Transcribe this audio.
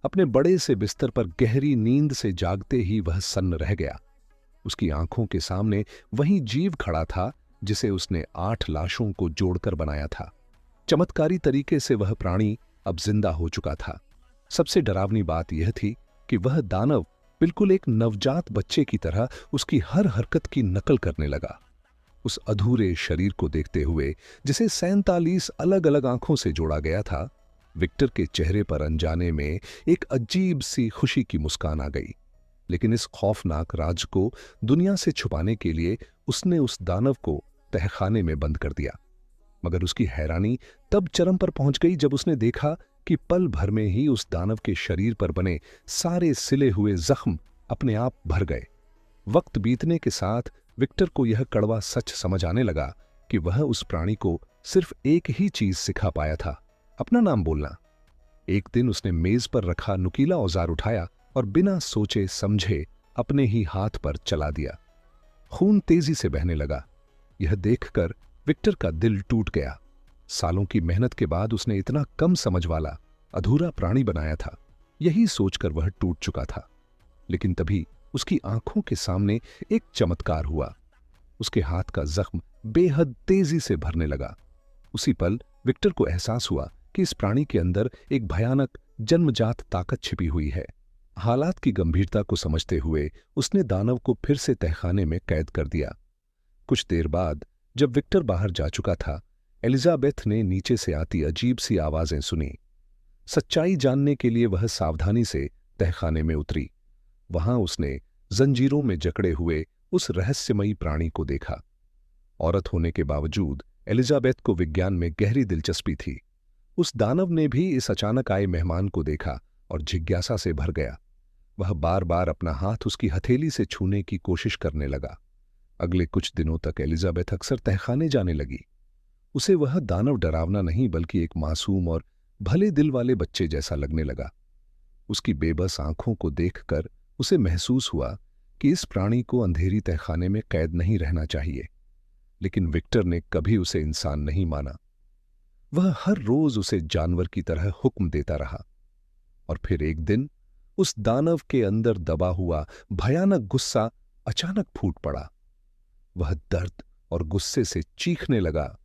अपने बड़े से बिस्तर पर गहरी नींद से जागते ही वह सन्न रह गया। उसकी आंखों के सामने वही जीव खड़ा था जिसे उसने 8 लाशों को जोड़कर बनाया था। चमत्कारी तरीके से वह प्राणी अब जिंदा हो चुका था। सबसे डरावनी बात यह थी कि वह दानव बिल्कुल एक नवजात बच्चे की तरह उसकी हर हरकत की नकल करने लगा। उस अधूरे शरीर को देखते हुए, जिसे 47 अलग अलग आंखों से जोड़ा गया था, विक्टर के चेहरे पर अनजाने में एक अजीब सी खुशी की मुस्कान आ गई। लेकिन इस खौफनाक राज को दुनिया से छुपाने के लिए उसने उस दानव को तहखाने में बंद कर दिया। मगर उसकी हैरानी तब चरम पर पहुंच गई जब उसने देखा कि पल भर में ही उस दानव के शरीर पर बने सारे सिले हुए जख्म अपने आप भर गए। वक्त बीतने के साथ विक्टर को यह कड़वा सच समझ आने लगा कि वह उस प्राणी को सिर्फ एक ही चीज सिखा पाया था, अपना नाम बोलना। एक दिन उसने मेज पर रखा नुकीला औजार उठाया और बिना सोचे समझे अपने ही हाथ पर चला दिया। खून तेजी से बहने लगा। यह देखकर विक्टर का दिल टूट गया। सालों की मेहनत के बाद उसने इतना कम समझ वाला अधूरा प्राणी बनाया था, यही सोचकर वह टूट चुका था। लेकिन तभी उसकी आंखों के सामने एक चमत्कार हुआ। उसके हाथ का जख्म बेहद तेजी से भरने लगा। उसी पल विक्टर को एहसास हुआ कि इस प्राणी के अंदर एक भयानक जन्मजात ताकत छिपी हुई है। हालात की गंभीरता को समझते हुए उसने दानव को फिर से तहखाने में कैद कर दिया। कुछ देर बाद जब विक्टर बाहर जा चुका था, एलिजाबेथ ने नीचे से आती अजीब सी आवाजें सुनी। सच्चाई जानने के लिए वह सावधानी से तहखाने में उतरी। वहां उसने जंजीरों में जकड़े हुए उस रहस्यमयी प्राणी को देखा। औरत होने के बावजूद एलिजाबेथ को विज्ञान में गहरी दिलचस्पी थी। उस दानव ने भी इस अचानक आए मेहमान को देखा और जिज्ञासा से भर गया। वह बार बार अपना हाथ उसकी हथेली से छूने की कोशिश करने लगा। अगले कुछ दिनों तक एलिजाबेथ अक्सर तहखाने जाने लगी। उसे वह दानव डरावना नहीं बल्कि एक मासूम और भले दिल वाले बच्चे जैसा लगने लगा। उसकी बेबस आंखों को देखकर उसे महसूस हुआ कि इस प्राणी को अंधेरी तहखाने में कैद नहीं रहना चाहिए। लेकिन विक्टर ने कभी उसे इंसान नहीं माना। वह हर रोज उसे जानवर की तरह हुक्म देता रहा। और फिर एक दिन उस दानव के अंदर दबा हुआ भयानक गुस्सा अचानक फूट पड़ा। वह दर्द और गुस्से से चीखने लगा